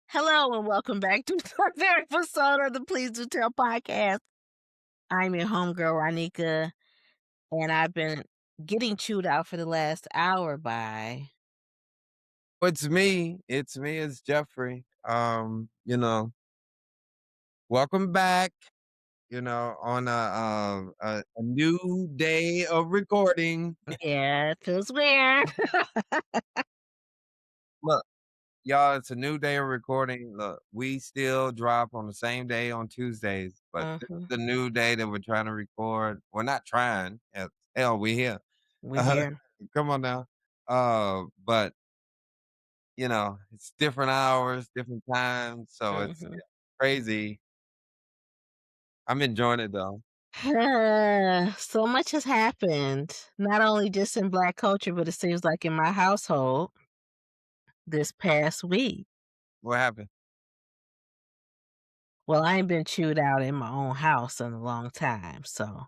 Hello and welcome back to another episode of the Please Do Tell podcast. I'm your homegirl, Ronika, and I've been getting chewed out for the last hour by. It's Jeffrey. Welcome back, on a new day of recording. Yeah, it feels weird. Look, y'all, it's a new day of recording. Look, we still drop on the same day on Tuesdays, but this is hmm the new day that we're trying to record. We're not trying. Hell, we here. We're here. Come on now. But it's different hours, different times, so it's hmm crazy. I'm enjoying it though. So much has happened, not only just in Black culture, but it seems like in my household this past week. What happened? Well, I ain't been chewed out in my own house in a long time, so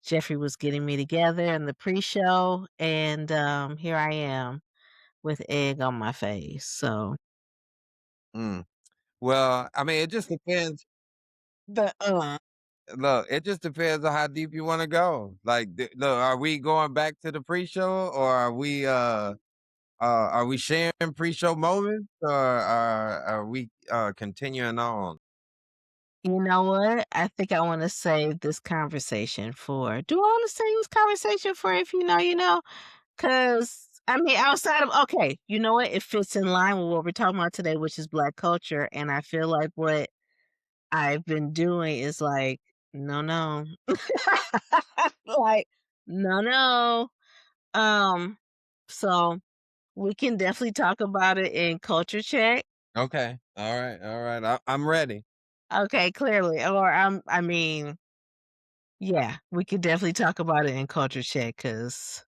Jeffrey was getting me together in the pre-show, and, here I am with egg on my face, so Mm. Well, I mean, it just depends. but, Look, it just depends on how deep you wanna go. Like, look, are we going back to the pre-show or are we sharing pre-show moments or are we, continuing on? you know what? I think I wanna save this conversation for do I wanna save this conversation for if you know? 'Cause, I mean, outside of okay, you know what? It fits in line with what we're talking about today, which is Black culture, and I feel like what I've been doing is like, "No, no." Like, "No, no." Um, so we can definitely talk about it in culture check. Okay. Alright. I'm ready. Okay, clearly. Or I mean, yeah, we could definitely talk about it in culture check because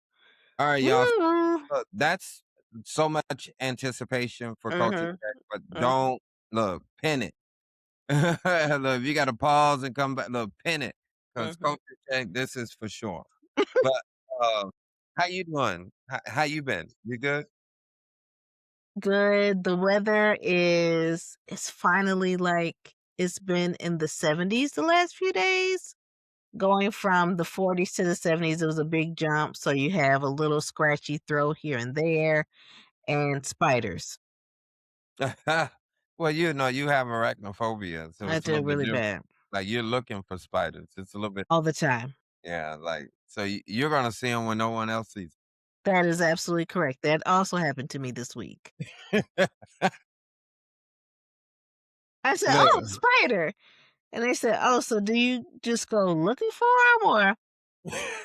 Alright, y'all. mm, Look, that's so much anticipation for Culture mhm, Check, but mhm, don't look, pin it. Look, if you gotta pause and come back, look, pin it, cause mhm. Culture Check, this is for sure. But, uh, how you doing? How you been? You good? Good. The weather is it's finally like it's been in the 70s the last few days. Going from the 40s to the 70s, it was a big jump. So you have a little scratchy throat here and there and spiders. Well, you have arachnophobia, so I it's a did little bit really different. bad Like, you're looking for spiders. It's a little bit all the time. yeah, like, so you're gonna see them when no one else sees That is absolutely correct. That also happened to me this week. 'em. I said, "Oh, Look. spider." And they said, "Oh, so do you just go looking for them or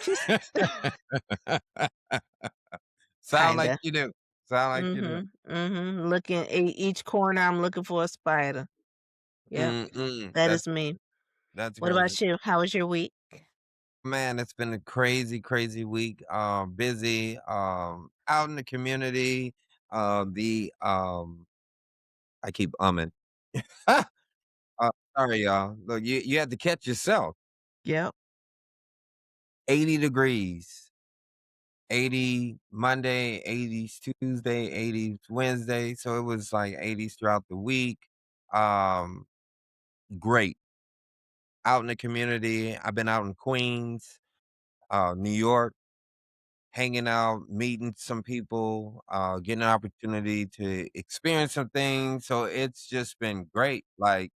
just" Sound like kinda. you do. Sound like you do. Mhm, mhm. Looking each corner, I'm looking for a spider. Yep, Mm-mm. that That's is me. that's What crazy. about you? How was your week? Man, it's been a crazy, crazy week. Busy, out in the community. The I keep umming. Sorry, y'all. Look, you had to catch yourself. Yep. 80 degrees. 80 Monday, 80s Tuesday, 80s Wednesday. So it was like 80s throughout the week. Um, Great. Out in the community. I've been out in Queens, New York, hanging out, meeting some people, getting an opportunity to experience some things. So it's just been great. Like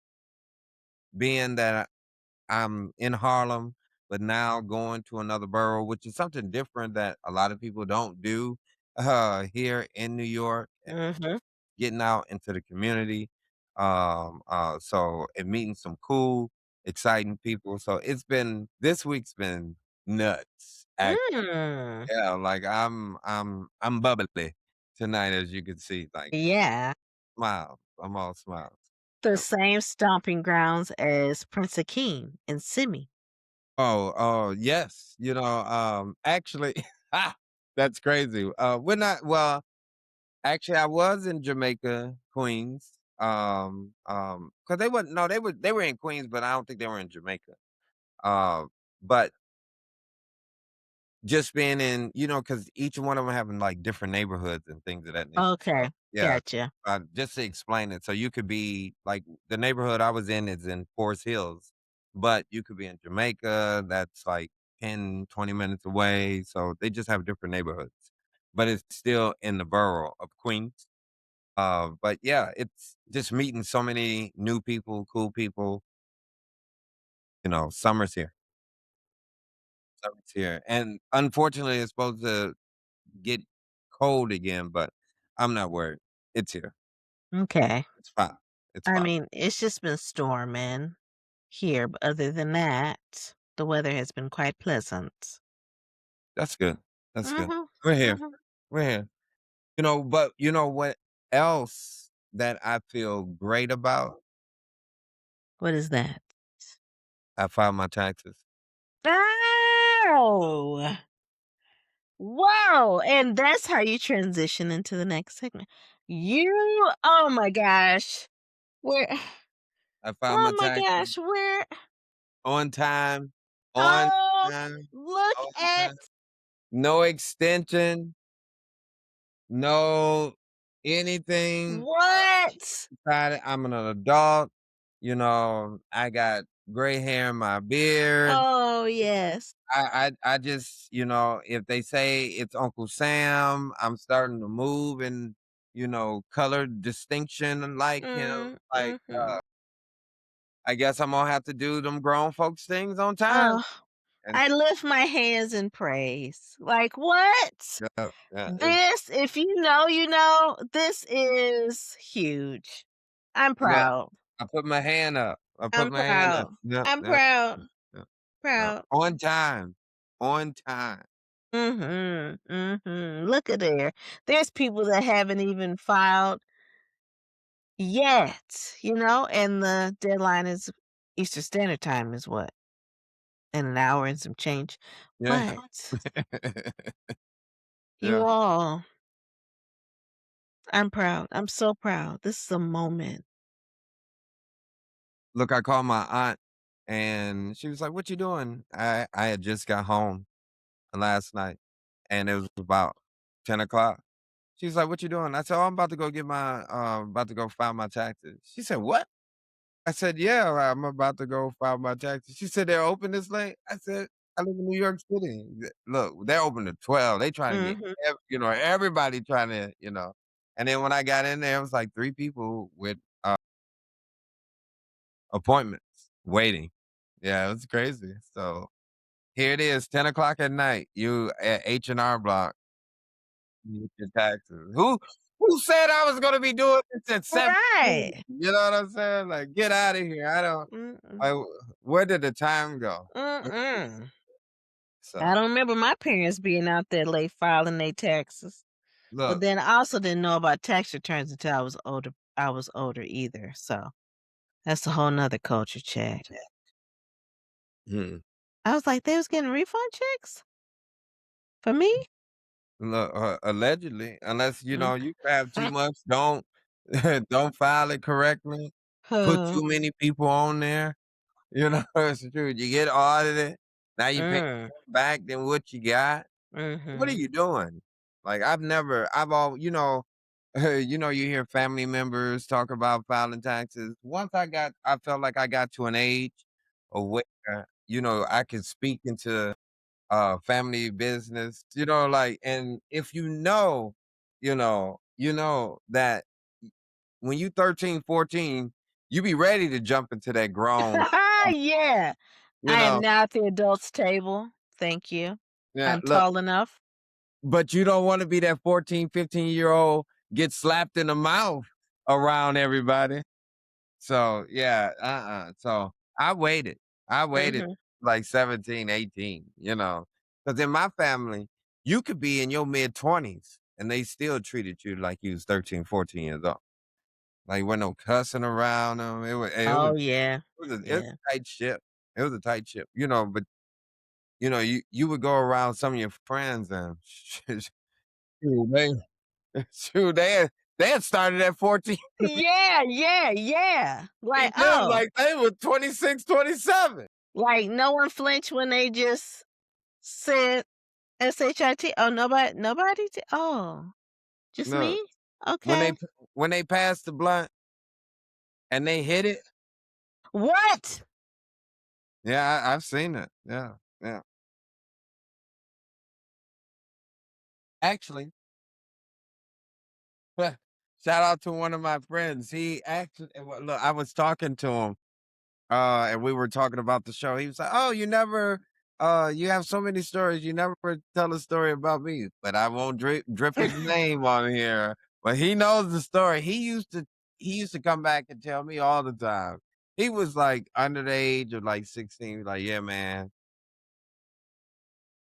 being that I'm in Harlem, but now going to another borough, which is something different that a lot of people don't do here in New York, Mhm. getting out into the community. So and meeting some cool, exciting people. So this week's been nuts. Mm. Yeah, like I'm bubbly tonight, as you can see. Like Yeah. smiles. I'm all smiles. The Yep. same stomping grounds as Prince Akeem and Simi. Oh, yes. Actually, that's crazy. We're not well, actually I was in Jamaica, Queens. Because they were no, they were in Queens, but I don't think they were in Jamaica. But just being in, because each one of them having like different neighborhoods and things of that nature. Okay. Yeah, Gotcha. just to explain it, so you could be like the neighborhood I was in is in Forest Hills, but you could be in Jamaica, that's like 10, 20 minutes away, so they just have different neighborhoods, but it's still in the borough of Queens. But yeah, it's just meeting so many new people, cool people, summer's here. Summer's here, and unfortunately, it's supposed to get cold again, but I'm not worried. It's here. Okay. It's fine. It's I fine. mean, it's just been storming here, but other than that, the weather has been quite pleasant. That's good. That's good. Mhm, We're here. mhm. We're here. But you know what else that I feel great about? What is that? I filed my taxes. Oh! Whoa! And that's how you transition into the next segment. Oh my gosh. Where I filed my oh my taxes gosh, where on time, on oh, time, look on at time. No extension, no anything. what? I'm an adult. I got gray hair in my beard. Oh, yes. I just, if they say it's Uncle Sam, I'm starting to move and, color distinction like him. Mm, Like, mhm. I guess I'm gonna have to do them grown folks things on time. Oh, And I lift my hands in praise. Like, what? yeah, yeah, This, if you know, you know, this is huge. I'm look, proud. I put my hand up. I put I'm my hand up. proud. Yeah, I'm yeah, proud. yeah, yeah. Proud. On time. On time. Mhm, mhm. Look at there. There's people that haven't even filed yet, and the deadline is Eastern Standard Time is what? In an hour and some change. Yeah. But you Yeah. all, I'm proud. I'm so proud. This is a moment. Look, I called my aunt and she was like, "What you doing?" I had just got home last night and it was about 10 o'clock. She's like, "What you doing?" I said, "Oh, I'm about to go about to go file my taxes." She said, "What?" I said, "Yeah, I'm about to go file my taxes." She said, "They're open this late?" I said, "I live in New York City. Look, they're open at 12. They trying to get, Mhm. everybody trying to." And then when I got in there, it was like three people with appointments waiting. Yeah, it was crazy. So here it is, 10 o'clock at night. You at H&R Block. You get your taxes. Who said I was gonna be doing this at 17? Right. You know what I'm saying? Like, get out of here. I don't Mm-mm. I where did the time go? Mm-mm. I So, don't remember my parents being out there late filing their taxes. But look, then I also didn't know about tax returns until I was older either. So that's a whole nother culture check. mhm, I was like, they was getting refund checks for me? look, allegedly, unless, Mm. you have too much, don't don't file it correctly, put Huh. too many people on there, it's true. You get audited, now you pay Mm. back than what you got. What are Mhm. you doing? Like, I've all you hear family members talk about filing taxes. Once I felt like I got to an age of where, I could speak into, family business, like, and if that when you 13, 14, you be ready to jump into that grown, Yeah. you I am know now at the adults table. Thank you. yeah, I'm look, tall enough. but you don't wanna be that 14, 15-year-old get slapped in the mouth around everybody. So, yeah, so, I waited. I waited Mhm. like 17, 18, because in my family, you could be in your mid-20s, and they still treated you like you was 13, 14 years old. Like, wasn't no cussing around them. Oh, yeah. It was Yeah. a tight ship. It was a tight ship, but, you would go around some of your friends and shoot, shoot, they had started at 14. Yeah, yeah, yeah. Like, Them oh, like they were 26, 27. like no one flinched when they just said SHIT. Oh, nobody, oh, just No, me? when they Okay. p when they pass the blunt and they hit it. What? Yeah, I've seen it. Yeah, yeah. Actually, shout out to one of my friends. He actually well, look, I was talking to him, and we were talking about the show. He was like, "Oh, you have so many stories. You never tell a story about me." But I won't drip his name on here. But he knows the story. He used to come back and tell me all the time. He was like under the age of like 16. Like, yeah, man.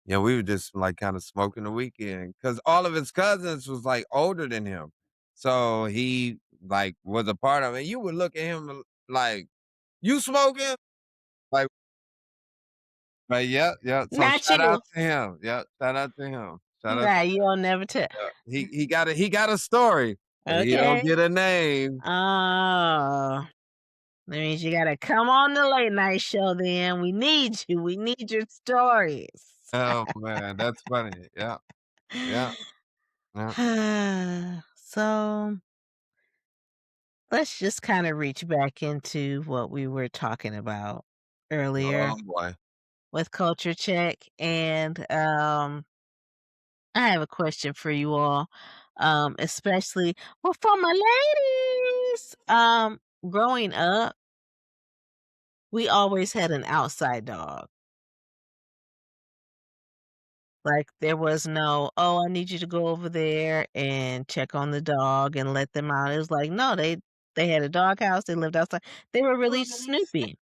Yeah, we were just like kind of smoking the weekend because all of his cousins was like older than him. So he like was a part of it. You would look at him like, you smoking? Like, but yeah, yeah. So Not shout out you. to him. Yeah, shout out to him. Shout out Nah, to you'll never tell. yeah. He got a story, but he don't Okay. get a name. Oh, that means you gotta come on the late night show then. We need you. We need your stories. Oh man, that's funny. Yeah, yeah, yeah. So let's just kind of reach back into what we were talking about earlier Oh boy. with culture check. And I have a question for you all, especially well for my ladies. Growing up, we always had an outside dog. Like there was no, oh, I need you to go over there and check on the dog and let them out. It was like, no, they had a dog house, they lived outside. They were really snoopy.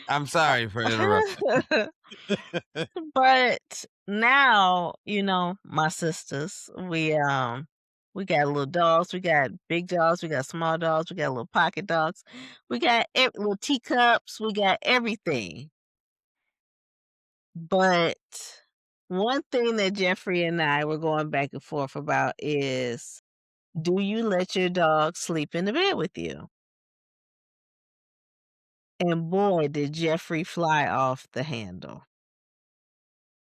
I'm sorry for interrupting. But now, my sisters, we got little dogs, we got big dogs, we got small dogs, we got little pocket dogs, we got little teacups, we got everything. But one thing that Jeffrey and I were going back and forth about is, do you let your dog sleep in the bed with you? And boy, did Jeffrey fly off the handle.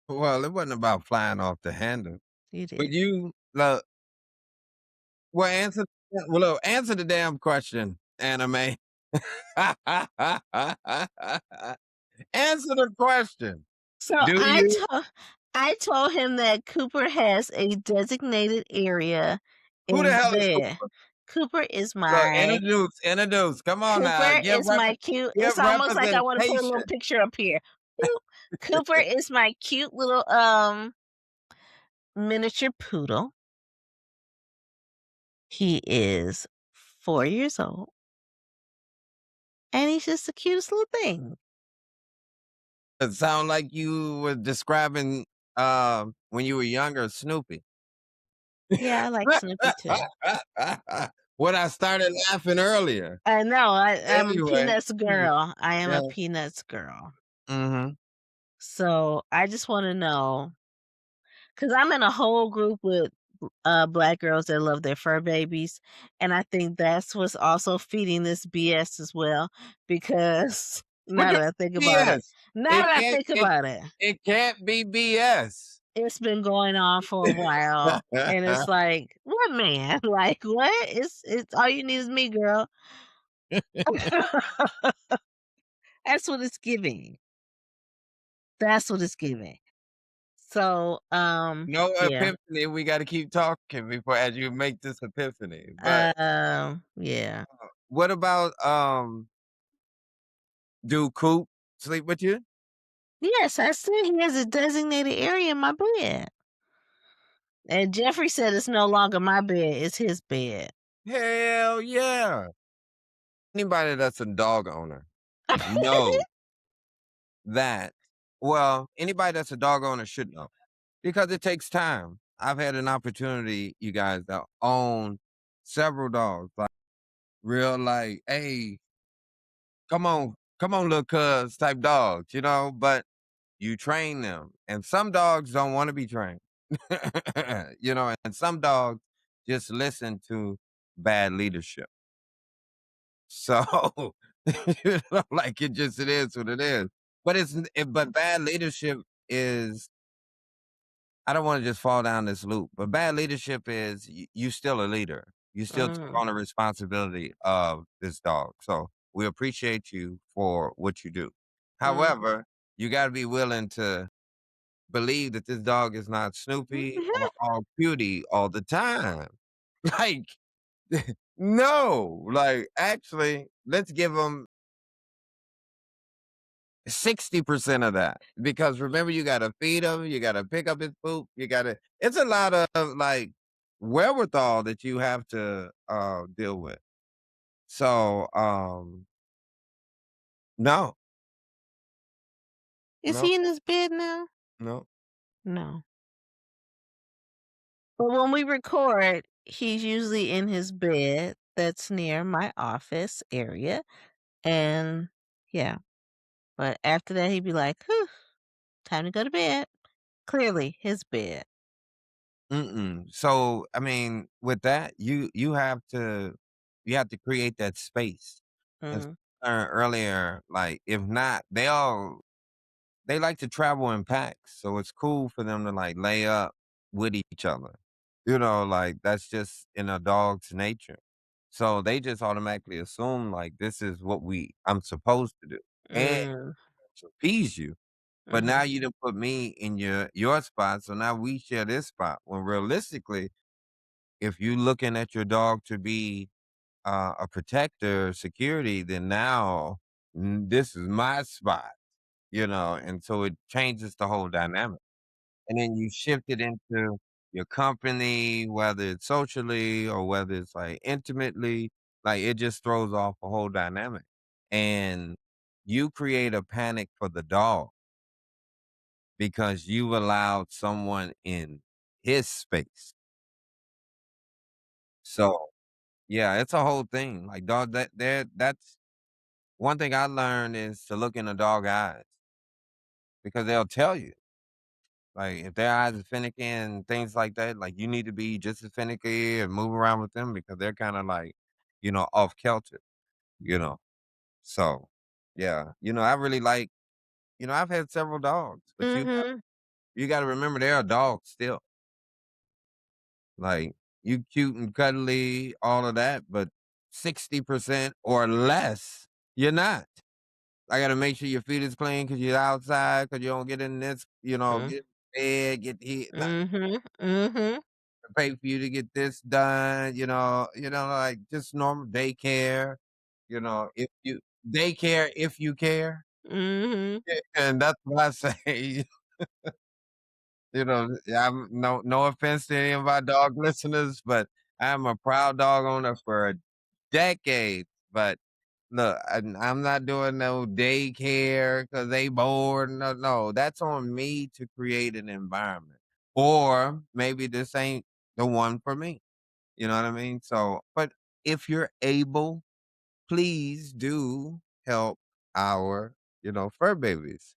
Well, it wasn't about flying off the handle. He But did. you look, well, answer the damn question, anime. Answer the question. So Do you I told him that Cooper has a designated area who the in the hell is bed. Cooper? Cooper is Look, my introduce. Come on now. Cooper is my cute Give it's almost like I wanna put a little representation. picture up here. Boop. Cooper is my cute little, miniature poodle. He is 4 years old, and he's just the cutest little thing. It sound like you were describing when you were younger, Snoopy. Yeah, I like Snoopy too. When I started laughing earlier. I know, I'm a Anyway. Peanuts girl. I am Yeah. a Peanuts girl. Mhm. So, I just wanna know, because 'cause I'm in a whole group with, black girls that love their fur babies, and I think that's what's also feeding this BS as well, because What now do that I think you mean about it BS? now It that I can't think it about it, it can't be BS. it's been going on for a while, and it's like, "What man?" Like, "What? It's all you need is me, girl." That's what it's giving. That's what it's giving. So, No yeah. epiphany, we gotta keep talking before as you make this epiphany, but Yeah. what about, do Coop sleep with you? Yes, I said he has a designated area in my bed. And Jeffrey said it's no longer my bed, it's his bed. Hell yeah. Anybody that's a dog owner knows that anybody that's a dog owner should know because it takes time. I've had an opportunity, you guys, to own several dogs, like real like, "Hey, come on, little cuz" type dogs, but you train them. And some dogs don't wanna be trained. And some dogs just listen to bad leadership. So, Like it is what it is. But but bad leadership is I don't want to just fall down this loop, but bad leadership is you still a leader. You still took Mm, on the responsibility of this dog. So we appreciate you for what you do. mm. However, you got to be willing to believe that this dog is not Snoopy or all cutie all the time. Like, no, like actually, let's give him 60% of that, because remember, you gotta feed him, you gotta pick up his poop, it's a lot of, like, wherewithal that you have to, deal with. So, no, Is no, he in his bed now? no. No. But when we record, he's usually in his bed that's near my office area, and yeah, but after that, he'd be like, "Whew, time to go to bed." Clearly his bed. Mm-mm. So, I mean, with that, you have to create that space. As Mm, earlier, like, if not, they like to travel in packs, so it's cool for them to, like, lay up with each other. Like, that's just in a dog's nature. So, they just automatically assume, like, this is what I'm supposed to do, and mm, to appease you. But mhm, now you done put me in your spot, so now we share this spot, when realistically, if you looking at your dog to be, a protector, security, then now, this is my spot, and so it changes the whole dynamic. And then you shift it into your company, whether it's socially or whether it's, like, intimately, like, it just throws off a whole dynamic. And you create a panic for the dog because you've allowed someone in his space. So, yeah, it's a whole thing. Like, dog, that's one thing I learned is to look in a dog eyes, because they'll tell you. Like, if their eyes are finicky and things like that, like, you need to be just as finicky and move around with them, because they're kinda like, off kilter, you know? So, yeah, I really like I've had several dogs, but mhm, you gotta remember they're a dog still. Like, you cute and cuddly, all of that, but 60% or less, you're not. I gotta make sure your feet is clean because 'cause you're outside, because you don't get in this, mm, get in bed, get hit, not mhm, mhm, pay for you to get this done, like, just normal daycare, if you daycare if you care. mhm, Yeah, and that's what I say. Yeah, I'm no offense to any of our dog listeners, but I'm a proud dog owner for decades. But look, I'm not doing no daycare because they bored. No, no, that's on me to create an environment. Or maybe this ain't the one for me. You know what I mean? So, but if you're able, please do help our, fur babies.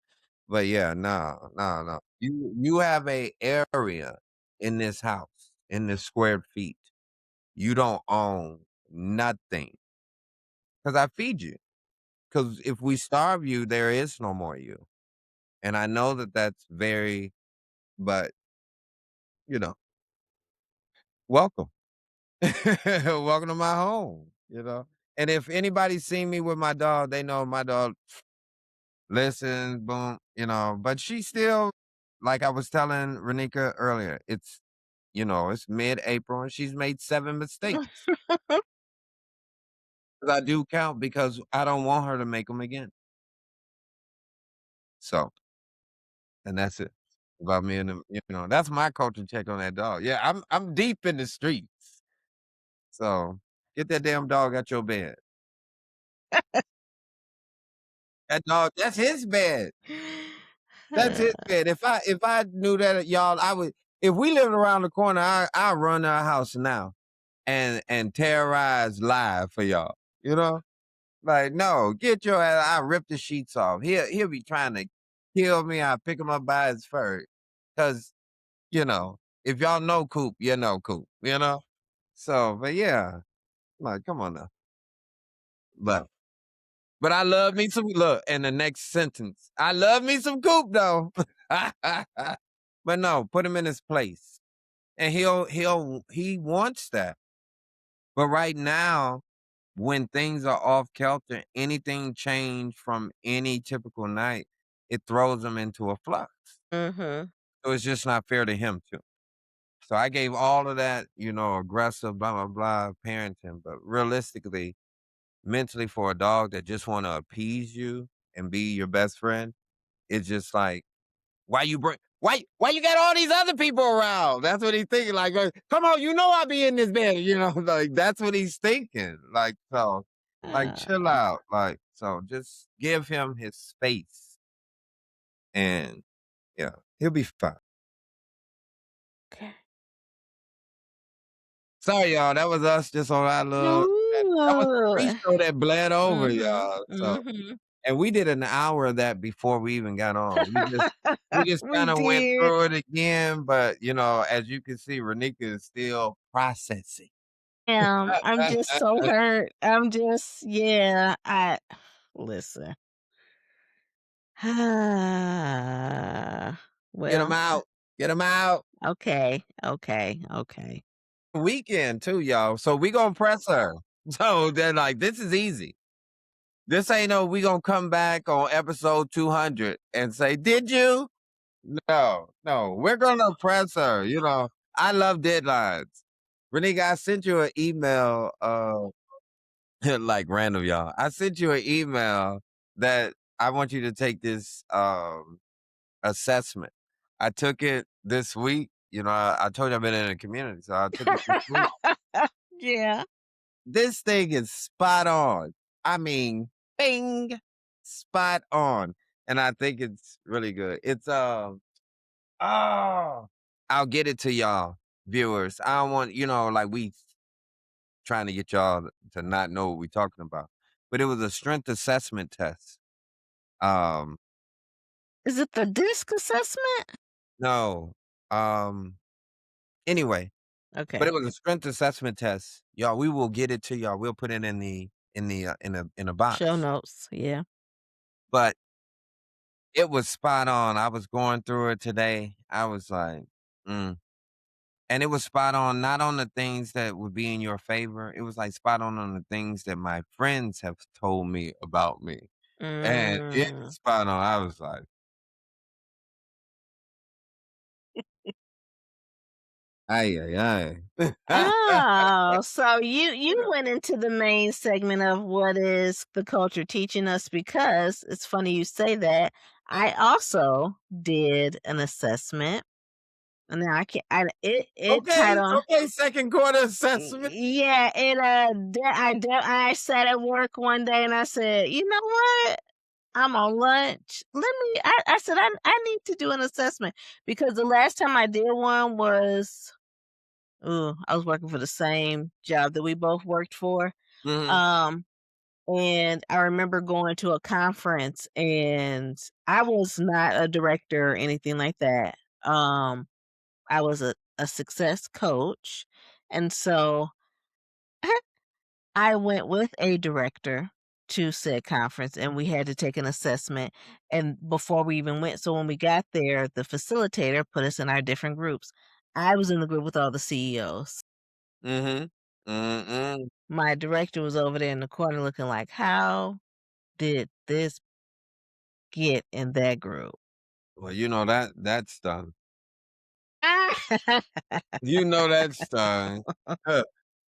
But yeah, no, no, no. You have a area in this house, in this square feet. You don't own nothing, because I feed you. Because if we starve you, there is no more you. And I know that that's but you know, welcome, welcome to my home. And if anybody's seen me with my dog, they know my dog listen, boom, but she still, like I was telling Ronika earlier, it's mid-April and she's made 7 mistakes. 'Cause I do count because I don't want her to make them again. So, and that's it about me and them, that's my culture check on that dog. Yeah, I'm deep in the streets. So, get that damn dog out your bed. That dog, that's his bed. That's his bed. If I knew that, y'all, if we lived around the corner, I run our house now and terrorize live for y'all. You know? Like, no, get your ass. I rip the sheets off. He'll be trying to kill me. I pick him up by his fur. Cause, if y'all know Coop, you know Coop, So, but yeah, like, come on now. But But I love me some look, and the next sentence, I love me some Coop though. But no, put him in his place. And he wants that. But right now, when things are off kilter, anything change from any typical night, it throws him into a flux. Mhm. So it's just not fair to him too. So I gave all of that, aggressive, blah, blah, blah, parenting. But realistically, mentally for a dog that just want to appease you and be your best friend, it's just like, why you got all these other people around? That's what he's thinking. Like, come on, I be in this bed, like that's what he's thinking. Like, so like chill Oh, out. Like, so just give him his space and yeah, he'll be fine. okay. Sorry, y'all. That was us just on our little that was the Ooh. pre-show that bled over, Mhm, y'all. So mhm. and we did an hour of that before we even got on. We just We kinda went did. through it again, but, as you can see, Ronika is still processing. I'm just so hurt. I'm just yeah, I listen. Get him Well, out. Get him out. okay, okay, okay. Weekend too, y'all. So we gonna press her. So they're like, this is easy. This ain't no we gonna come back on episode 200 and say, did you? No, no. We're gonna press her. I love deadlines. Renika, I sent you an email, like random, y'all. I sent you an email that I want you to take this assessment. I took it this week. I told you I've been in the community, so I took it this week. Yeah. This thing is spot on. I mean, bing, spot on. And I think it's really good. It's oh, I'll get it to y'all viewers. I don't want, like we trying to get y'all to not know what we're talking about. But it was a strength assessment test. Um, Is it the disc assessment? no. Anyway, but Okay. it was a strength assessment test. Y'all, we will get it to y'all. We'll put it in a Show box. notes, yeah. But it was spot on. I was going through it today. I was like, mm. And it was spot on, not on the things that would be in your favor. It was like spot on the things that my friends have told me about me. And it's Mm. spot on. I was like, ay, ay, ay. Oh, so you went into the main segment of what is the culture teaching us because it's funny you say that. I also did an assessment. And now I can't it Okay, titled okay, second quarter assessment. yeah, I sat at work one day and I said, "You know what? I'm on lunch. Let me." I said, I need to do an assessment because the last time I did one was, ooh, I was working for the same job that we both worked for. Mhm, Um, and I remember going to a conference, and I was not a director or anything like that. I was a success coach, and so I went with a director to said conference, and we had to take an assessment, and before we even went, so when we got there, the facilitator put us in our different groups. I was in the group with all the CEOs. mhm, mm. My director was over there in the corner looking like, "How did this get in that group?" Well, that's done. That's done.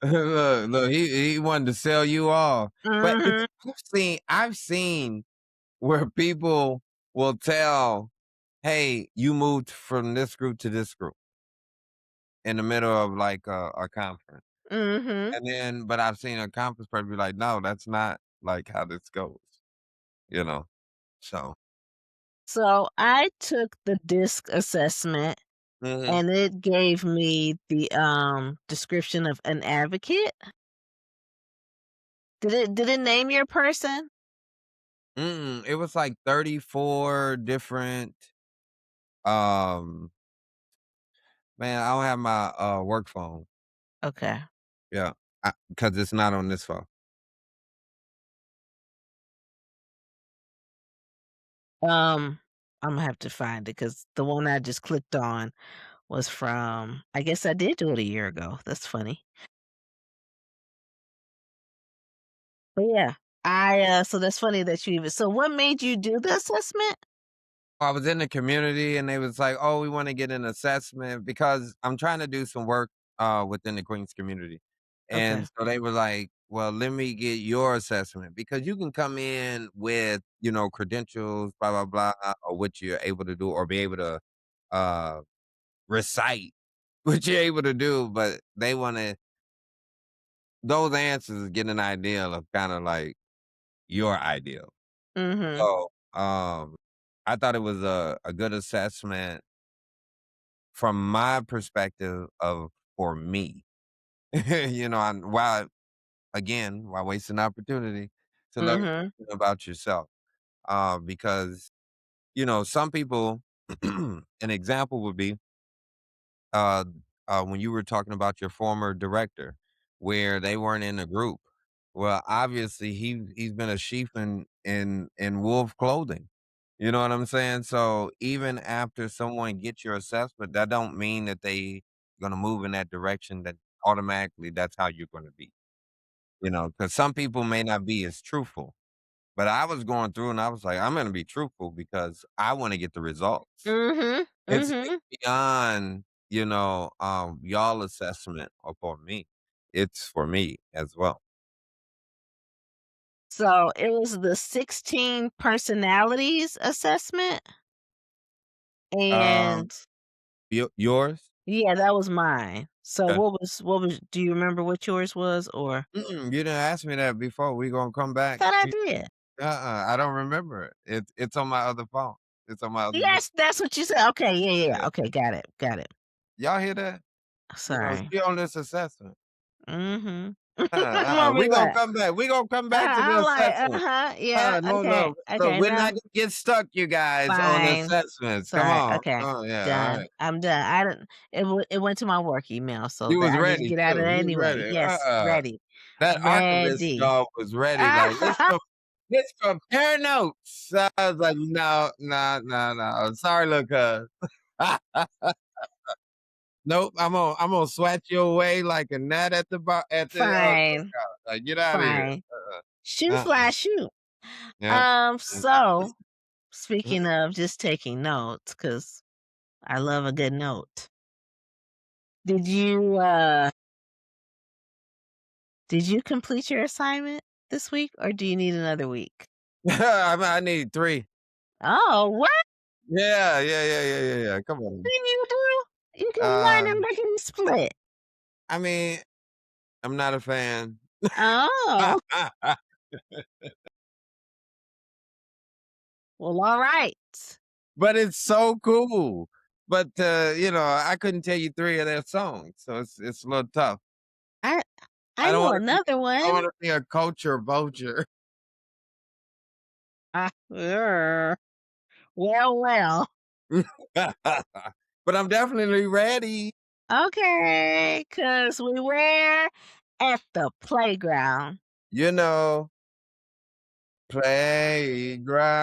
Look, he wanted to sell you off. But it's Mhm, I've seen where people will tell, "Hey, you moved from this group to this group in the middle of like a conference." mhm. But I've seen a conference person be like, "No, that's not like how this goes," you know? So, So, I took the DISC assessment, mhm. and it gave me the, description of an advocate. Did it name your person? It was like 34 different, um man, I don't have my, work phone. Okay. Yeah, because it's not on this phone. Um, Imma have to find it because the one I just clicked on was from I guess I did do it a year ago. That's funny. But yeah, so that's funny that you even so what made you do the assessment? I was in the community and they was like, "Oh, we wanna get an assessment," because I'm trying to do some work, within the Queens community. Okay. And so they were like, "Well, let me get your assessment," because you can come in with, credentials, blah, blah, blah, or what you're able to do or be able to, uh, recite what you're able to do, but they wanna those answers get an idea of kinda like your ideal. Mhm. So, I thought it was a good assessment from my perspective of for me, and while wasting opportunity to learn Mhm. something about yourself, because some people, an example would be uh, when you were talking about your former director, where they weren't in a group. Well, obviously he's been a sheep in wolf clothing. You know what I'm saying? So even after someone gets your assessment, that don't mean that they gonna move in that direction. That automatically that's how you're gonna be. Because some people may not be as truthful. But I was going through and I was like, I'm gonna be truthful because I want to get the results. Mhm. It's Mhm. beyond, y'all assessment or for me. It's for me as well. So, it was the 16 personalities assessment, Um, and yours? yeah, that was mine. So, Yeah. what was do you remember what yours was, or Mm-mm, you didn't ask me that before. We gonna come back. thought I did. I don't remember it. It's on my other phone. It's on my other device. Yes, that's what you said. Okay, yeah, yeah, Yeah. yeah. Okay, got it, got it. Y'all hear that? Sorry. She on this assessment. Mhm. I'm gonna be We gonna like, come back. We gonna come back to the I'm like, assessment. "Uh-huh, yeah, No, okay, no. Look, okay, we're not no, gonna get stuck, you guys, on fine." assessments. Come Sorry, on. okay, Oh, yeah, all done. right. I'm done. I didn't it went to my work email, so You that was I need to ready get out of too. there You was anyway. ready. Yes, ready. That archivist Ready. dog was ready, like, let's compare notes. I was like, "No, no, no, no. Sorry, look, nope, I'm gonna swat you away like a gnat at the at the, Fine, cookout. Like, get out of here. fine. Shoot, Uh-uh. fly, shoot. Yeah. So, speaking of just taking notes, because I love a good note. Did you, uh did you complete your assignment this week, or do you need another week? I need 3. Oh, what Yeah, yeah, yeah, yeah, yeah, yeah. Come on. can you do? You can learn and Um, make it split. I mean, I'm not a fan. Oh, well, alright. But it's so cool. But, I couldn't tell you 3 of their songs, so it's a little tough. I I I don't know wanna be another I don't one. wanna be a culture vulture. Well, well. But I'm definitely ready. Okay, 'cause we were at the playground. You know, Uh,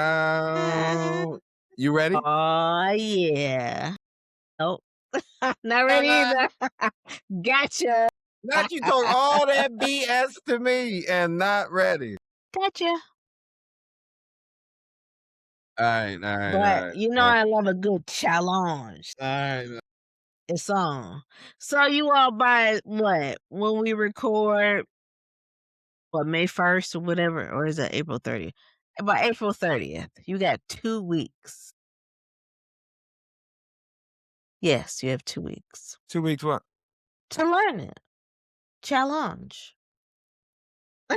playground. You ready? oh, yeah. Nope, not ready either. Gotcha. Not you talk all that BS to me and not ready. Gotcha. Alright, alright, But, alright, you know alright. I love a good challenge. Alright. It's on. So you all by what? When we record, what, May 1st or whatever, or is that April 30th? By April 30th, you got 2 weeks. Yes, you have 2 weeks 2 weeks what? to learn it. Challenge.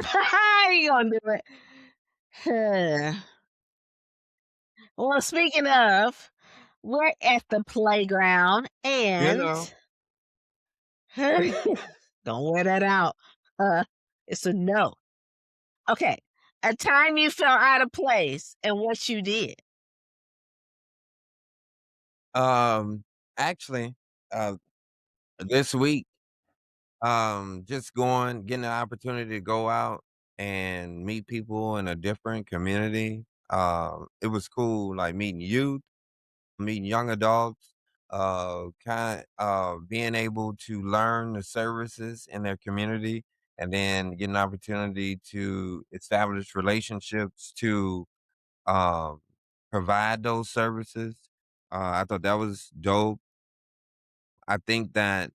How you gonna do it? Well, speaking of, we're at the playground You and know, don't wear that out. Uh, it's a no. Okay. A time you felt out of place and what you did. um, actually, uh, this week, just getting the opportunity to go out and meet people in a different community. It was cool, like, meeting youth, meeting young adults, being able to learn the services in their community, and then get an opportunity to establish relationships to, um, provide those services. I thought that was dope. I think that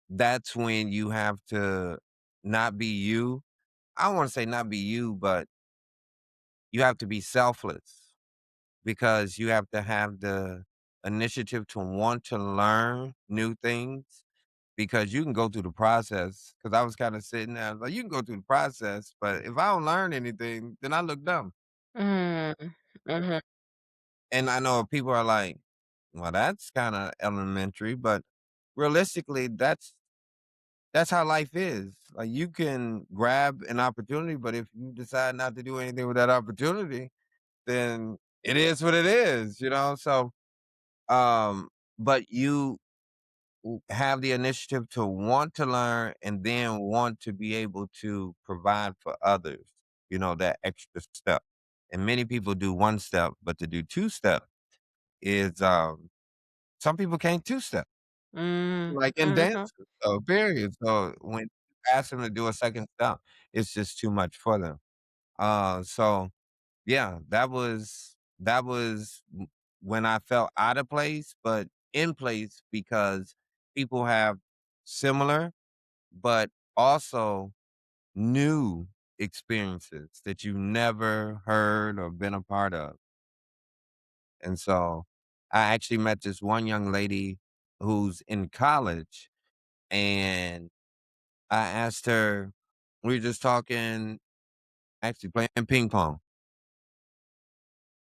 that's when you have to not be you. I don't wanna say not be you, but you have to be selfless because you have to have the initiative to want to learn new things because you can go through the process. Because I was kinda sitting there, I was like, "You can go through the process, but if I don't learn anything, then I look dumb." Mm, mhm, And I know people are like, "Well, that's kinda elementary," but realistically, that's how life is. Like, you can grab an opportunity, but if you decide not to do anything with that opportunity, then it is what it is, you know? So, but you have the initiative to want to learn and then want to be able to provide for others, that extra step. And many people do one step, but to do two step is, some people can't two step, mm, like in mhm, dance, so period. So when you ask them to do a second step, it's just too much for them. So yeah, that was when I felt out of place, but in place because people have similar, but also new experiences that you never heard or been a part of. And so I actually met this one young lady who's in college, and I asked her, we were just talking, actually playing ping pong.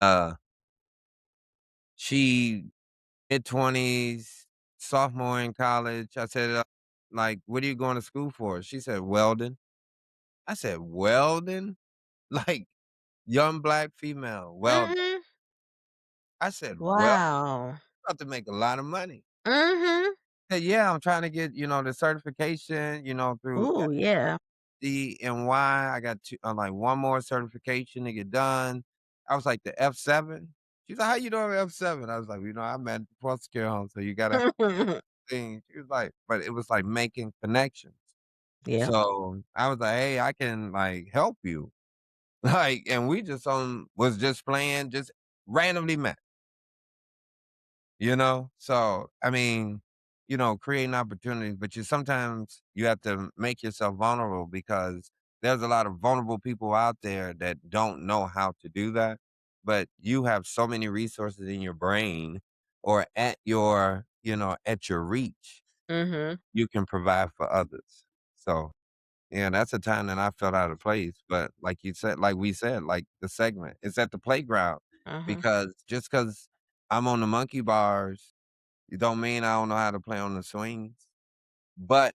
Uh, she mid-20s, sophomore in college. I said, like, "What are you going to school for?" She said, "Welding." I said, "Welding?" Like, young black female, welding. mhm. I said, "Well, Wow. about to make a lot of money." Mhm. Said, "Yeah, I'm trying to get, the certification, through Ooh, yeah. FDNY. I got like, one more certification to get done." I was like, "The F7?" She's like, "How you doing with F7?" I was like, I'm at the foster care home, so you gotta thing. She was like but it was like making connections. Yep. So, I was like, "Hey, I can, like, help you." Like, and we just was just playing, just randomly met, you know? So, I mean, creating opportunities, but sometimes you have to make yourself vulnerable because there's a lot of vulnerable people out there that don't know how to do that, but you have so many resources in your brain or at your reach. Mhm. You can provide for others. So, yeah, that's a time that I felt out of place, but like we said, like the segment, it's at the playground Mhm. because just because 'cause I'm on the monkey bars, it don't mean I don't know how to play on the swings. But,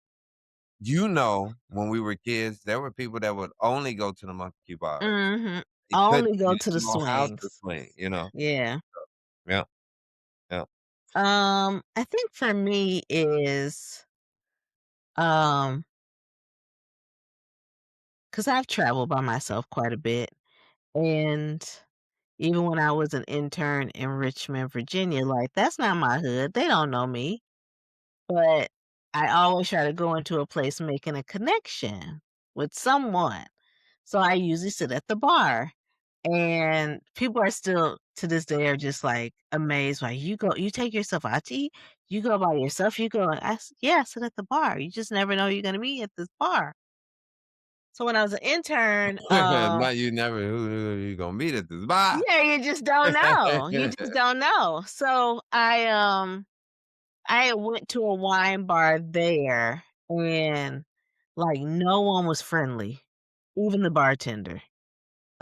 when we were kids, there were people that would only go to the monkey bars. Mhm. They Only go to the didn't know how to swings. swing. Yeah. Yeah, yeah. I think for me is, um, because 'cause I've traveled by myself quite a bit, and even when I was an intern in Richmond, Virginia, like, that's not my hood, they don't know me, but I always try to go into a place making a connection with someone, so I usually sit at the bar. And people are still to this day are just, like, amazed, like, "You take yourself out to eat? You go by yourself? You go" "Yeah, I sit at the bar. You just never know who you're gonna meet at this bar." So when I was an intern, Not you never who you gonna meet at this bar. yeah, you just don't know. You just don't know. So I went to a wine bar there, and, like, no one was friendly, even the bartender,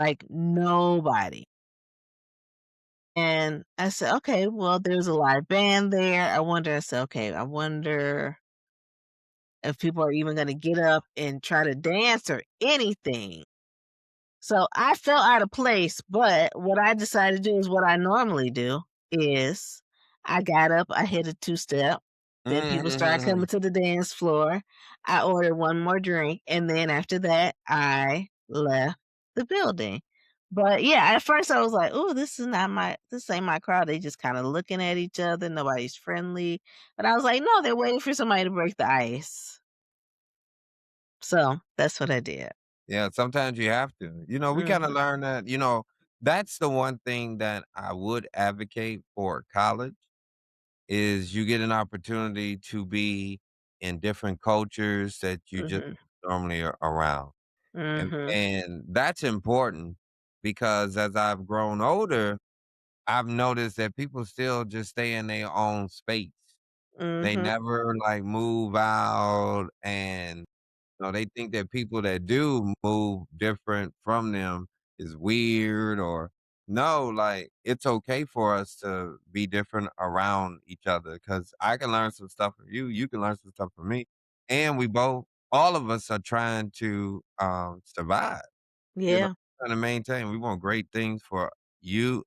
like, nobody. And I said, "Okay, well, there's a live band there." I said, "Okay, I wonder if people are even gonna get up and try to dance or anything." So I felt out of place, but what I decided to do is what I normally do is I got up, I hit a two-step, then people started coming Mhm. to the dance floor. I ordered one more drink, and then after that, I left the building. But yeah, at first I was like, "Ooh, this ain't my crowd." They just kinda looking at each other, nobody's friendly. But I was like, "No, they're waiting for somebody to break the ice." So, that's what I did. Yeah, sometimes you have to. We kinda Mhm, learn that, that's the one thing that I would advocate for college is you get an opportunity to be in different cultures that you just mhm, normally are around. And mhm, and that's important because as I've grown older, I've noticed that people still just stay in their own space. They mhm. never, like, move out, and they think that people that do move different from them is weird or no, like, it's okay for us to be different around each other because I can learn some stuff from you, you can learn some stuff from me, and we both all of us are trying to, survive, Yeah, trying to maintain. We want great things for you.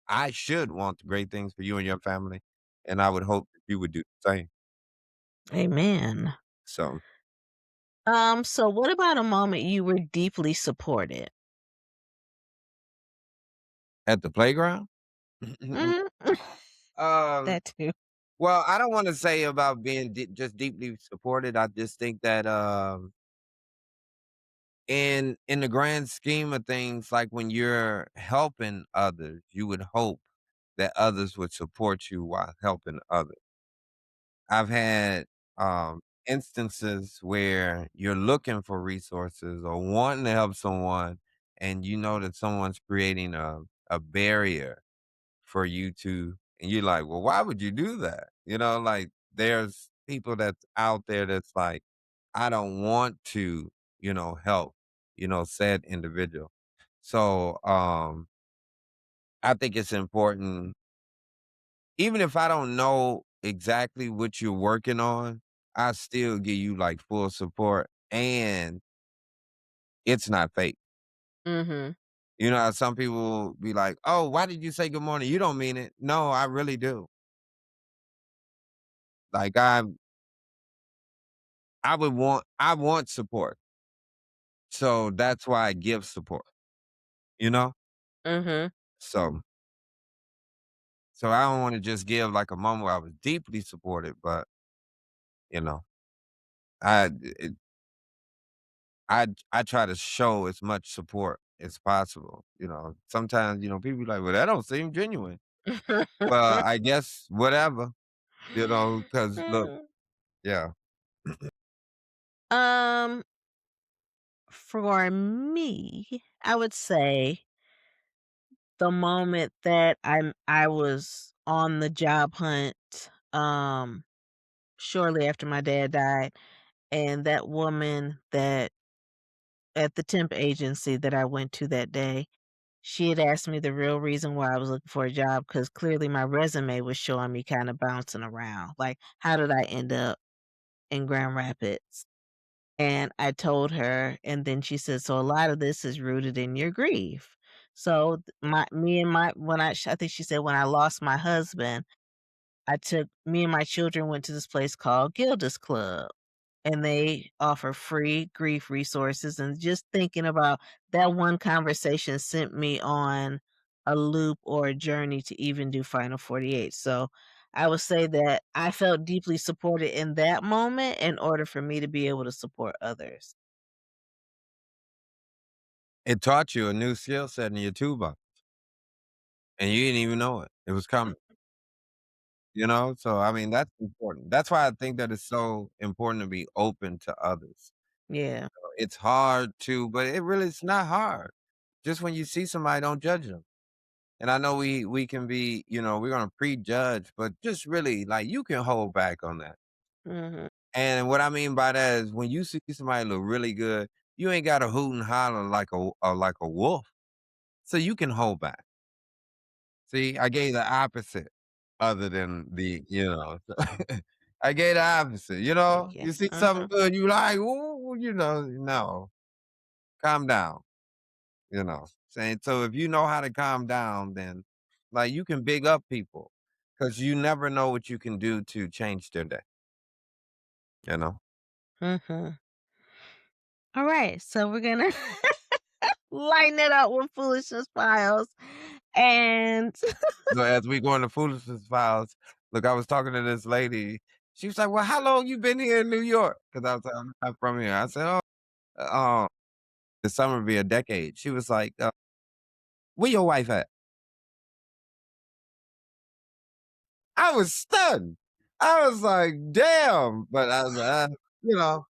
I should want great things for you and your family, and I would hope that you would do the same. amen. So, So what about a moment you were deeply supported? at the playground? Mhm. Um, That too. well, I don't wanna say about being just deeply supported. I just think that, in the grand scheme of things, like, when you're helping others, you would hope that others would support you while helping others. I've had, instances where you're looking for resources or wanting to help someone, and you know that someone's creating a barrier for you to and you're like, "Well, why would you do that?" Like, there's people that's out there that's like, "I don't want to, help, said individual." So, I think it's important even if I don't know exactly what you're working on, I still give you, like, full support, and it's not fake. Mhm, You know how some people be like, "Oh, why did you say good morning? You don't mean it." No, I really do. Like, I want support. So that's why I give support, you know? mhm. So so I don't wanna just give like a moment where I was deeply supported, but, you know, I it I try to show as much support as possible, Sometimes, people be like, "Well, that don't seem genuine." Well, I guess whatever, because look yeah. Um, for me, I would say the moment that I was on the job hunt, um, shortly after my dad died, and that woman that at the temp agency that I went to that day, she had asked me the real reason why I was looking for a job because clearly my resume was showing me kinda bouncing around, like, how did I end up in Grand Rapids? And I told her, and then she said, "So a lot of this is rooted in your grief." So, th my me and my when I think she said, "When I lost my husband, I took me and my children went to this place called Gilda's Club, and they offer free grief resources." And just thinking about that one conversation sent me on a loop or a journey to even do Final 48. So, I would say that I felt deeply supported in that moment in order for me to be able to support others. It taught you a new skill set in your toolbox, and you didn't even know it. It was coming, So, I mean, that's important. That's why I think that it's so important to be open to others. Yeah. It's hard to but it really is not hard. Just when you see somebody, don't judge them. And I know we can be, we're gonna prejudge, but just really, like, you can hold back on that. Mhm. And what I mean by that is when you see somebody look really good, you ain't gotta hoot and holler like a wolf, so you can hold back. See, I gave the opposite other than I gave the opposite, Yeah. You see something Mhm. good, you like, "Ooh," no, calm down. Saying so if you know how to calm down, then, like, you can big up people because you never know what you can do to change their day, you know? Mhm. Alright, so we're gonna lighten it up with foolishness files. And So as we go into foolishness files, look, I was talking to this lady. She was like, "Well, how long you been here in New York?" Because I was like, "I'm not from here." I said, "Oh, this summer will be a decade." She was like, "Where your wife at?" I was stunned. I was like, "Damn!" But I was like, you know,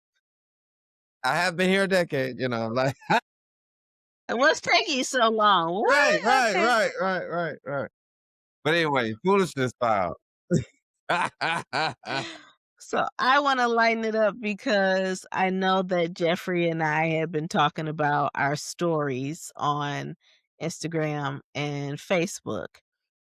I have been here a decade. Like what's taking you so long? right, What? right, Okay. right, right, right, right. But anyway, foolishness file. So I want to lighten it up because I know that Jeffrey and I have been talking about our stories on Instagram and Facebook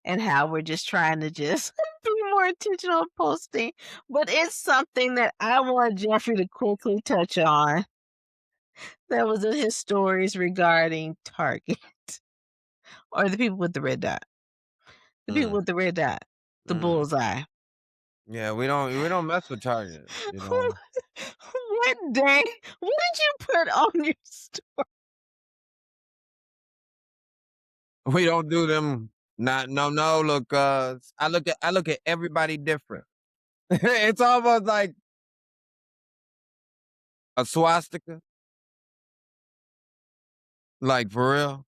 and how we're just trying to just be more intentional posting. But it's something that I want Jeffrey to quickly touch on that was in his stories regarding Target or the people with the red dot. The people Mm, with the red dot, the mm. bullseye. Yeah, we don't mess with Target. What day? What did you put on your We don't do them. Not no no. Look, I look at everybody different. It's almost like a swastika. Like for real.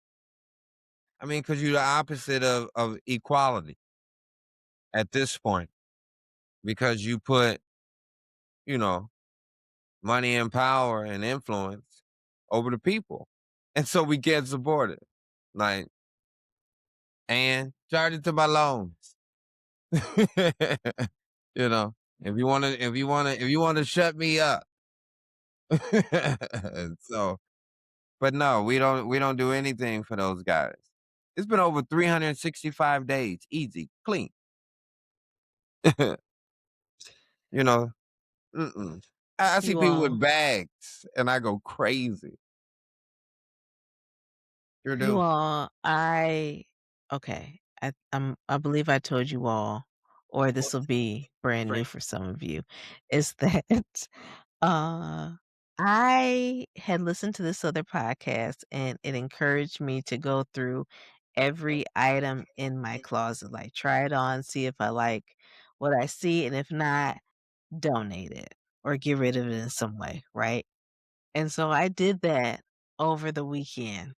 I mean, because you're the opposite of equality at this point. Because you put, you know, money and power and influence over the people. And so we can't support it. Like, and charge it to my loans. you know, if you wanna shut me up. So, but no, we don't do anything for those guys. It's been over 365 days, easy, clean. you know, mm-mm. I see You people with all, bags, and I go crazy. Sure you do. all, I okay. I believe I told you all, or this will be brand new for some of you, is that uh I had listened to this other podcast and it encouraged me to go through every item in my closet, like try it on, see if I like what I see, and if not, donate it or get rid of it in some way, right? And so I did that over the weekend.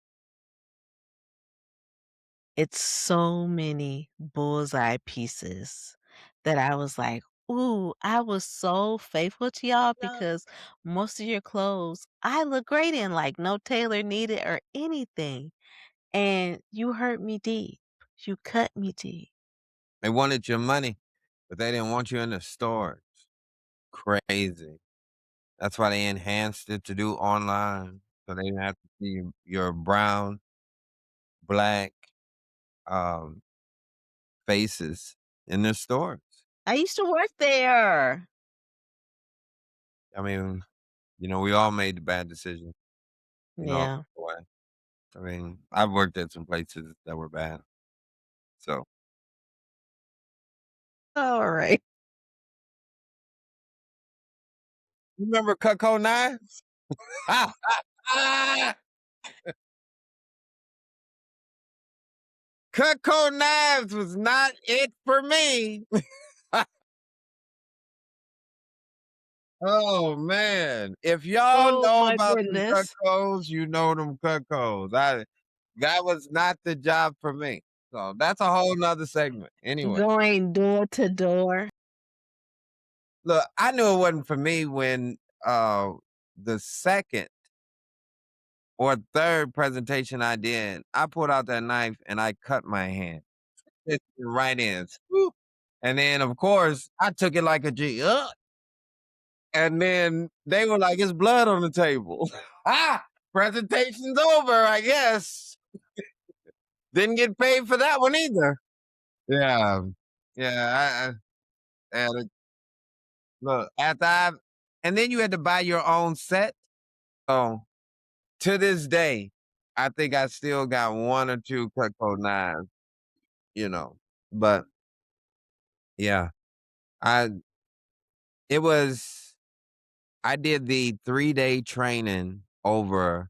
It's so many bullseye pieces that I was like, "Ooh, I was so faithful to y'all because most of your clothes I look great in, like no tailor needed or anything, and you hurt me deep. You cut me deep." They wanted your money, but they didn't want you in the stores. Crazy. That's why they enhanced it to do online, so they didn't have to see your brown, black, um, faces in their stores. I used to work there. I mean, we all made the bad decision, along Yeah. the way. I mean, I've worked at some places that were bad. So, Alright. you remember Cutco knives? Cutco knives was not it for me. Oh man. If y'all Oh know my about them goodness. Cutcos, you know them Cutcos. That was not the job for me. So that's a whole nother segment. Anyway. Going door to door. Look, I knew it wasn't for me when the second or third presentation I did, I pulled out that knife and I cut my hand. It right in. Swoop. And then of course I took it like a G. And then they were like, "It's blood on the table." Ah, presentation's over, I guess. Didn't get paid for that one either. Yeah. Yeah, and look, and then you had to buy your own set. So, to this day, I think I still got 1 or 2 Cutco knives, you know, but yeah, I it was I did the 3-day training over,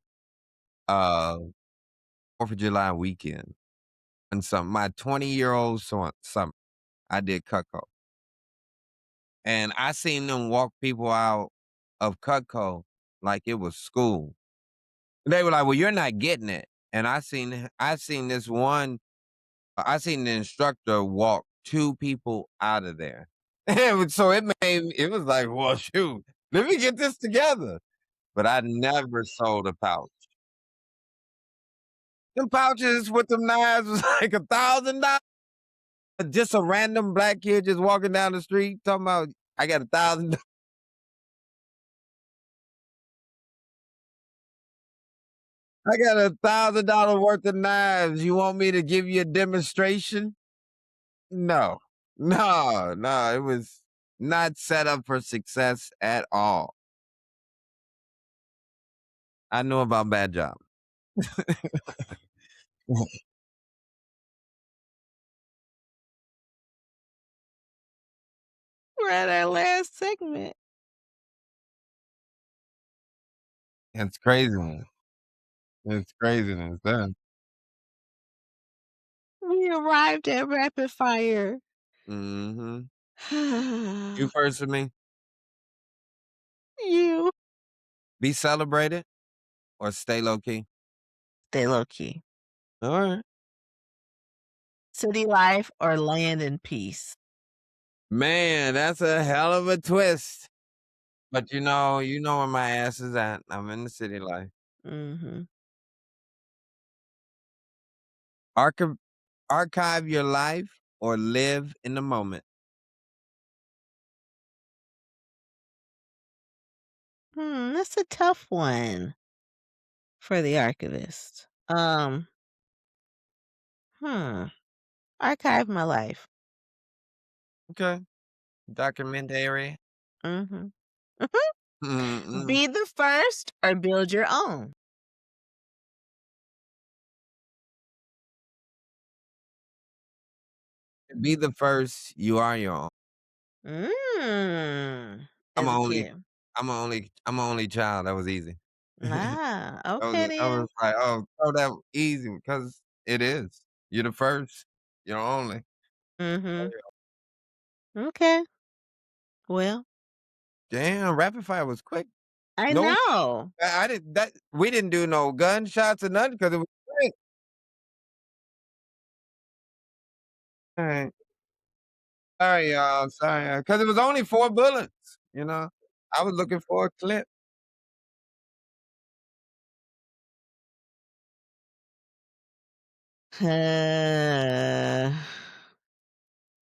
4th of July weekend and some my 20-year-old son summer, I did Cutco, and I seen them walk people out of Cutco like it was school. They were like, "Well, you're not getting it." And I seen the instructor walk 2 people out of there. So it was like, "Well, shoot, let me get this together." But I never sold a pouch. Them pouches with them knives was like $1,000. Just a random black kid just walking down the street talking about, "I got $1,000." "I got $1,000 worth of knives. You want me to give you a demonstration?" No. No, no, it was not set up for success at all. I know about bad job. We're at our last segment. It's craziness. It's craziness, done. We arrived at rapid fire. Mhm. You You. first with me? Be celebrated or stay low key? Stay low key. Alright. City life or land in peace? Man, that's a hell of a twist. But you know where my ass is at. I'm in the city life. Mhm. Archive archive your life or live in the moment. That's a tough one for the archivist. Hmm, archive my life. Okay. Documentary. Mhm. Mm-mm. Be the first or build your own. Be the first, you are your own. I'm As a a only kid. I'm a only child. That was easy. Ah, okay I was then. like, "Oh, oh, that easy," because it is. You're the first. You're only. Mhm. Okay. Well, Damn, rapid fire was quick. I No, know. I didn't that we didn't do no gunshots or nothing because it was quick. Alright. Sorry, y'all. Sorry, because it was only 4 bullets, you know? I was looking for a clip.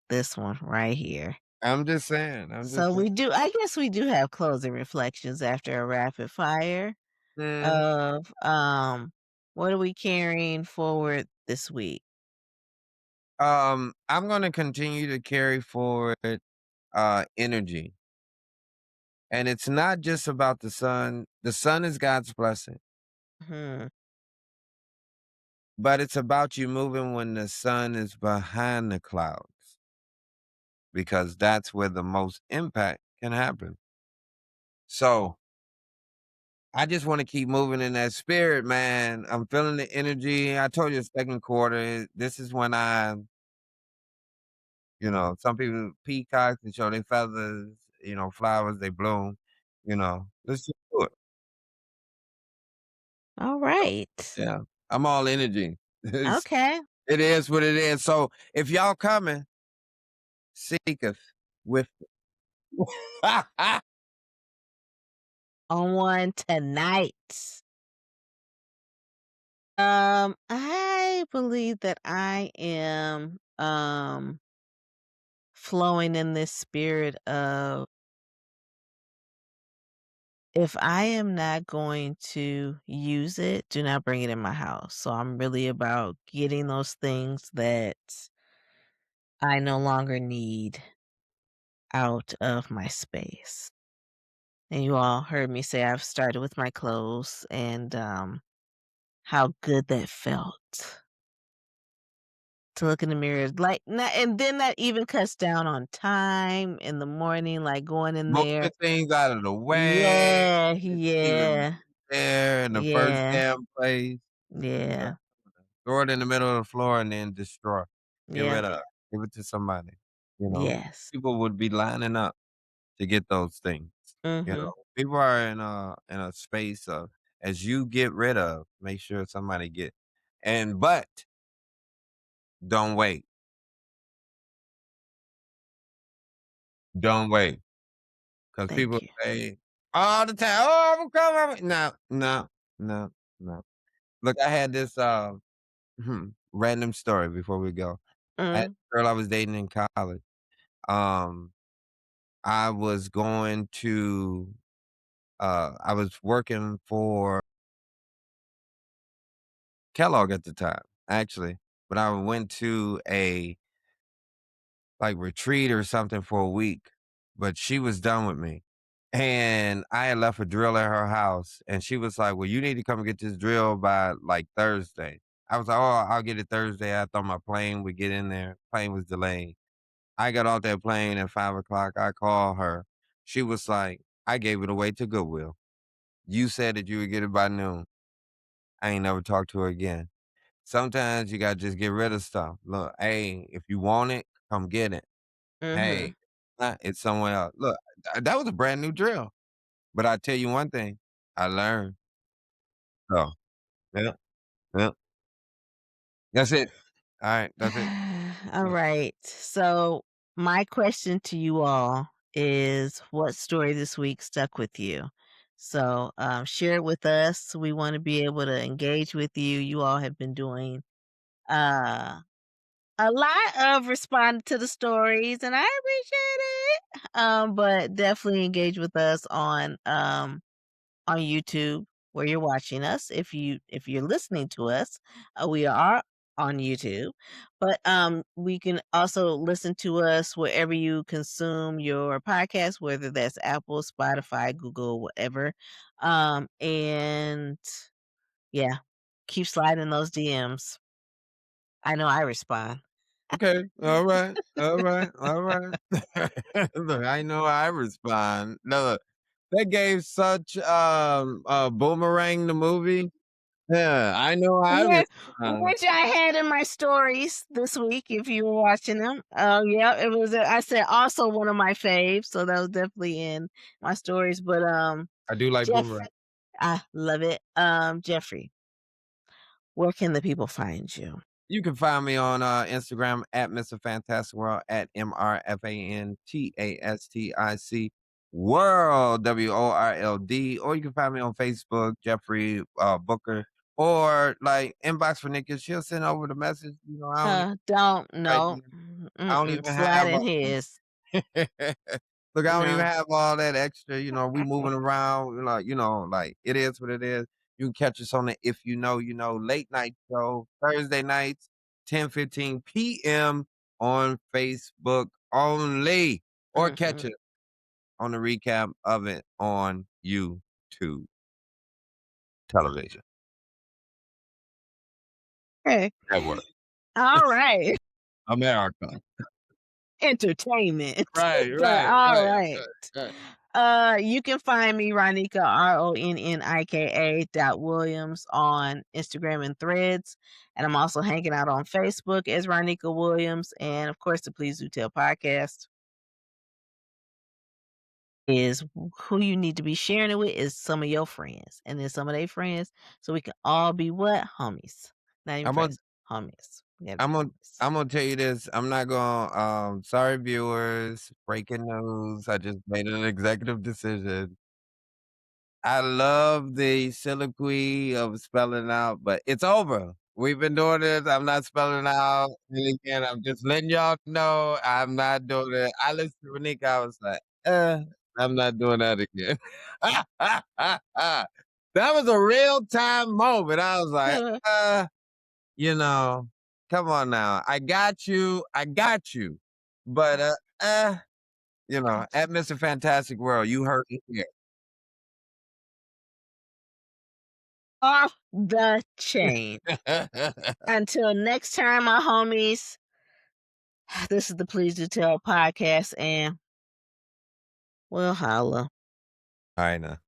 This one right here. I'm just So saying. I guess we do have closing reflections after a rapid fire Mhm. of, what are we carrying forward this week? I'm gonna continue to carry forward, energy, and it's not just about the sun. The sun is God's blessing, Mhm. but it's about you moving when the sun is behind the clouds, because that's where the most impact can happen. So, I just wanna keep moving in that spirit, man. I'm feeling the energy. I told you 2nd quarter, this is when some people peacocks and show their feathers, flowers, they bloom, let's just do it. All So, right. yeah, I'm all energy. Okay. It is what it is. So, if y'all coming, seeketh with On one tonight. I believe that I am flowing in this spirit of if I am not going to use it, do not bring it in my house. So I'm really about getting those things that I no longer need out of my space. And you all heard me say I've started with my clothes and how good that felt to look in the mirror. Like not, and then that even cuts down on time in the morning, like going in moving there. things out of the way, Yeah, even yeah, there in the first yeah, damn place. Yeah. yeah. Throw it in the middle of the floor and then destroy. Get Yeah. rid of it. Give it to somebody, you know? Yes. People would be lining up to get those things, you know? Mhm. People are in a space of as you get rid of, make sure somebody get but don't wait. Don't wait. 'Cause people Thank you. say all the time, "Oh, I'm coming." No, no, no, no. Look, I had this, random story before we go. I had Mm, a girl I was dating in college. Um, I was going to, I was working for Kellogg at the time, actually, but I went to a, like, retreat or something for a week, but she was done with me. And I had left a drill at her house, and she was like, "Well, you need to come and get this drill by, like, Thursday." I was like, "Oh, I'll get it Thursday." I thought my plane would get in there. Plane was delayed. I got off that plane at 5 o'clock. I called her. She was like, "I gave it away to Goodwill. You said that you would get it by noon." I ain't never talked to her again. Sometimes you gotta just get rid of stuff. Look, hey, if you want it, come get it. mhm. Hey, it's somewhere else. Look, that was a brand new drill. But I tell you one thing, I learned. So, yeah, yeah. That's it. Alright, that's it. All right. So, my question to you all is what story this week stuck with you? So, share it with us. We want to be able to engage with you. You all have been doing uh, a lot of responding to the stories, and I appreciate it. But definitely engage with us on YouTube where you're watching us. If you're listening to us, we are on YouTube, but we can also listen to us wherever you consume your podcast, whether that's Apple, Spotify, Google, whatever. And yeah, keep sliding those DMs. I know I respond. Okay, alright, alright, alright. Look, I know I respond. No, look, that gave such, Boomerang the movie. Yeah, I know I Which respond. which I had in my stories this week, if you were watching them. Yeah, it was, I said also one of my faves, so that was definitely in my stories, but, I do like Jeffrey, Boomerang. I love it. Jeffrey, where can the people find you? You can find me on, Instagram at Mr. Fantastic World, at MrFantastic World, WORLD, or you can find me on Facebook, Jeffrey, Booker, or, like, inbox for Nikki. She'll send over the message, I don't even Don't, right no, then. I don't mm-mm, even slide have, in his. look, I don't even No. have all that extra, we moving around, like, it is what it is. You can catch us on the If You Know, You Know late night show, Thursday nights, 10:15 PM on Facebook only, or catch Mhm. it on the recap of it on YouTube television Okay. network. Alright. America. Entertainment. Right, But right, right, alright. right, right. You can find me Ronika, Ronnika dot Williams on Instagram and Threads, and I'm also hanging out on Facebook as Ronika Williams, and of course, the Please Do Tell podcast is who you need to be sharing it with is some of your friends, and then some of their friends, so we can all be what? Homies. Not even I'm on friends, homies. We gotta be I'm gonna homies. I'm gonna tell you this. I'm not gonna sorry viewers, breaking news. I just made an executive decision. I love the soliloquy of spelling out, but it's over. We've been doing this. I'm not spelling out. And again, I'm just letting y'all know I'm not doing it. I listened to Ronnika. I was like, I'm not doing that again. That was a real time moment. I was like, you know, come on now. I got you. I got you. But at Mr. Fantastic World, you heard it here. Off the chain. Until next time, my homies, this is the Please Do Tell podcast, and we'll holla. All right now.